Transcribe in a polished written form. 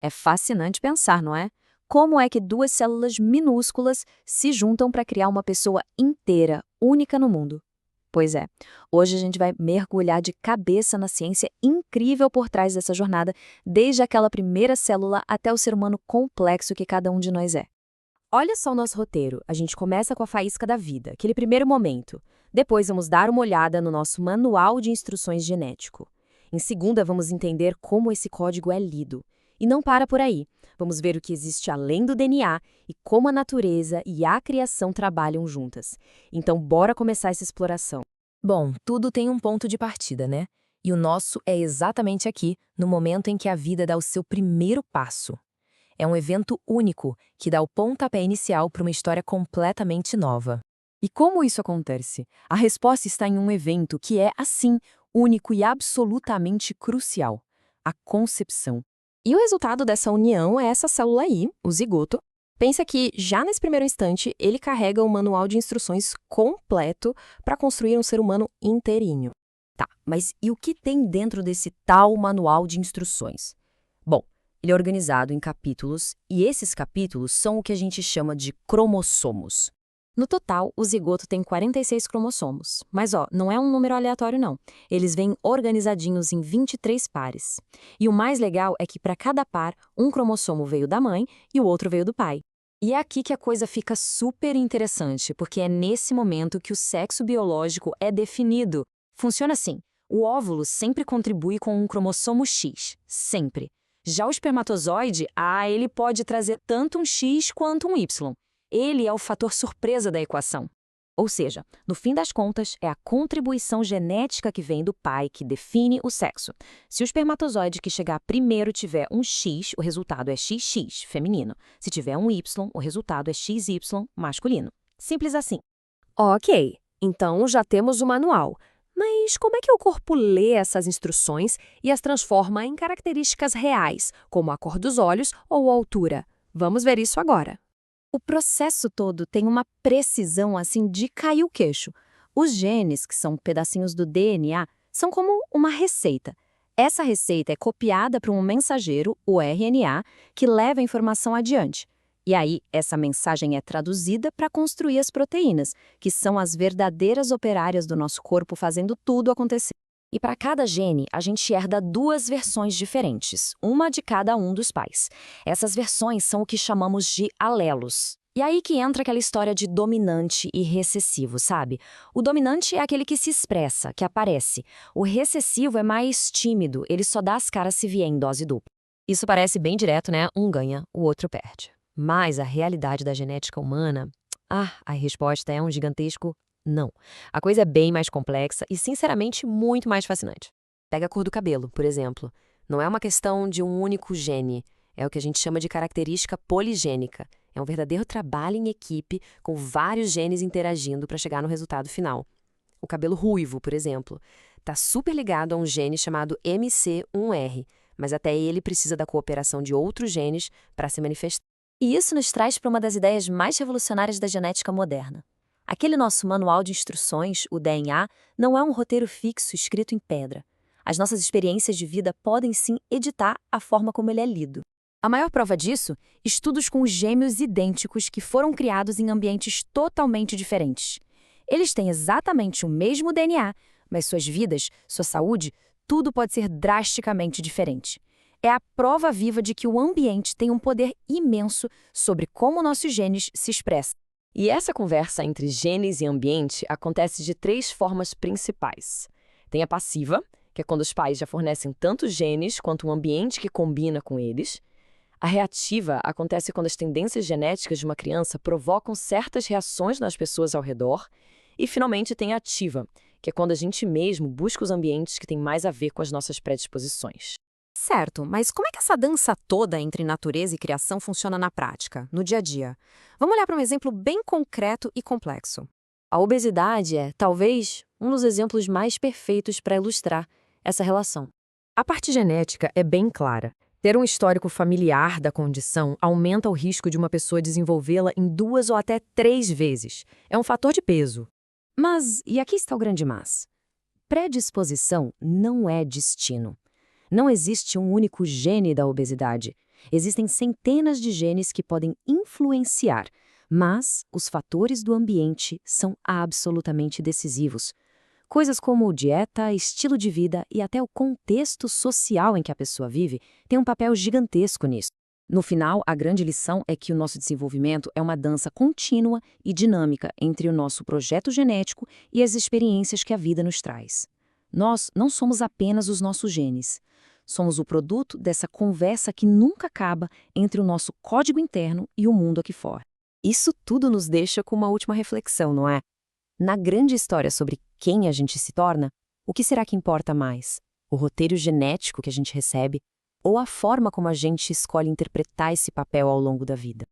É fascinante pensar, não é? Como é que duas células minúsculas se juntam para criar uma pessoa inteira, única no mundo? Pois é, hoje a gente vai mergulhar de cabeça na ciência incrível por trás dessa jornada, desde aquela primeira célula até o ser humano complexo que cada um de nós é. Olha só o nosso roteiro. A gente começa com a faísca da vida, aquele primeiro momento. Depois vamos dar uma olhada no nosso manual de instruções genético. Em segundo, vamos entender como esse código é lido. E não para por aí. Vamos ver o que existe além do DNA e como a natureza e a criação trabalham juntas. Então, bora começar essa exploração. Bom, tudo tem um ponto de partida, né? E o nosso é exatamente aqui, no momento em que a vida dá o seu primeiro passo. É um evento único que dá o pontapé inicial para uma história completamente nova. E como isso acontece? A resposta está em um evento que é, assim, único e absolutamente crucial: a concepção. E o resultado dessa união é essa célula aí, o zigoto. Pensa que, já nesse primeiro instante, ele carrega um manual de instruções completo para construir um ser humano inteirinho. Tá, mas e o que tem dentro desse tal manual de instruções? Bom, ele é organizado em capítulos, e esses capítulos são o que a gente chama de cromossomos. No total, o zigoto tem 46 cromossomos. Mas, não é um número aleatório, não. Eles vêm organizadinhos em 23 pares. E o mais legal é que, para cada par, um cromossomo veio da mãe e o outro veio do pai. E é aqui que a coisa fica super interessante, porque é nesse momento que o sexo biológico é definido. Funciona assim: o óvulo sempre contribui com um cromossomo X, sempre. Já o espermatozoide, ele pode trazer tanto um X quanto um Y. Ele é o fator surpresa da equação. Ou seja, no fim das contas, é a contribuição genética que vem do pai que define o sexo. Se o espermatozoide que chegar primeiro tiver um X, o resultado é XX, feminino. Se tiver um Y, o resultado é XY, masculino. Simples assim. Ok, então já temos o manual. Mas como é que o corpo lê essas instruções e as transforma em características reais, como a cor dos olhos ou a altura? Vamos ver isso agora. O processo todo tem uma precisão assim de cair o queixo. Os genes, que são pedacinhos do DNA, são como uma receita. Essa receita é copiada para um mensageiro, o RNA, que leva a informação adiante. E aí, essa mensagem é traduzida para construir as proteínas, que são as verdadeiras operárias do nosso corpo fazendo tudo acontecer. E para cada gene, a gente herda duas versões diferentes, uma de cada um dos pais. Essas versões são o que chamamos de alelos. E aí que entra aquela história de dominante e recessivo, sabe? O dominante é aquele que se expressa, que aparece. O recessivo é mais tímido, ele só dá as caras se vier em dose dupla. Isso parece bem direto, né? Um ganha, o outro perde. Mas a realidade da genética humana, a resposta é um gigantesco não. A coisa é bem mais complexa e, sinceramente, muito mais fascinante. Pega a cor do cabelo, por exemplo. Não é uma questão de um único gene. É o que a gente chama de característica poligênica. É um verdadeiro trabalho em equipe com vários genes interagindo para chegar no resultado final. O cabelo ruivo, por exemplo, está super ligado a um gene chamado MC1R, mas até ele precisa da cooperação de outros genes para se manifestar. E isso nos traz para uma das ideias mais revolucionárias da genética moderna. Aquele nosso manual de instruções, o DNA, não é um roteiro fixo escrito em pedra. As nossas experiências de vida podem sim editar a forma como ele é lido. A maior prova disso, estudos com os gêmeos idênticos que foram criados em ambientes totalmente diferentes. Eles têm exatamente o mesmo DNA, mas suas vidas, sua saúde, tudo pode ser drasticamente diferente. É a prova viva de que o ambiente tem um poder imenso sobre como nossos genes se expressam. E essa conversa entre genes e ambiente acontece de três formas principais. Tem a passiva, que é quando os pais já fornecem tanto genes quanto um ambiente que combina com eles. A reativa acontece quando as tendências genéticas de uma criança provocam certas reações nas pessoas ao redor. E, finalmente, tem a ativa, que é quando a gente mesmo busca os ambientes que têm mais a ver com as nossas predisposições. Certo, mas como é que essa dança toda entre natureza e criação funciona na prática, no dia a dia? Vamos olhar para um exemplo bem concreto e complexo. A obesidade é, talvez, um dos exemplos mais perfeitos para ilustrar essa relação. A parte genética é bem clara. Ter um histórico familiar da condição aumenta o risco de uma pessoa desenvolvê-la em 2 ou até 3 vezes. É um fator de peso. Mas, e aqui está o grande mas. Predisposição não é destino. Não existe um único gene da obesidade. Existem centenas de genes que podem influenciar, mas os fatores do ambiente são absolutamente decisivos. Coisas como dieta, estilo de vida e até o contexto social em que a pessoa vive têm um papel gigantesco nisso. No final, a grande lição é que o nosso desenvolvimento é uma dança contínua e dinâmica entre o nosso projeto genético e as experiências que a vida nos traz. Nós não somos apenas os nossos genes. Somos o produto dessa conversa que nunca acaba entre o nosso código interno e o mundo aqui fora. Isso tudo nos deixa com uma última reflexão, não é? Na grande história sobre quem a gente se torna, o que será que importa mais? O roteiro genético que a gente recebe ou a forma como a gente escolhe interpretar esse papel ao longo da vida?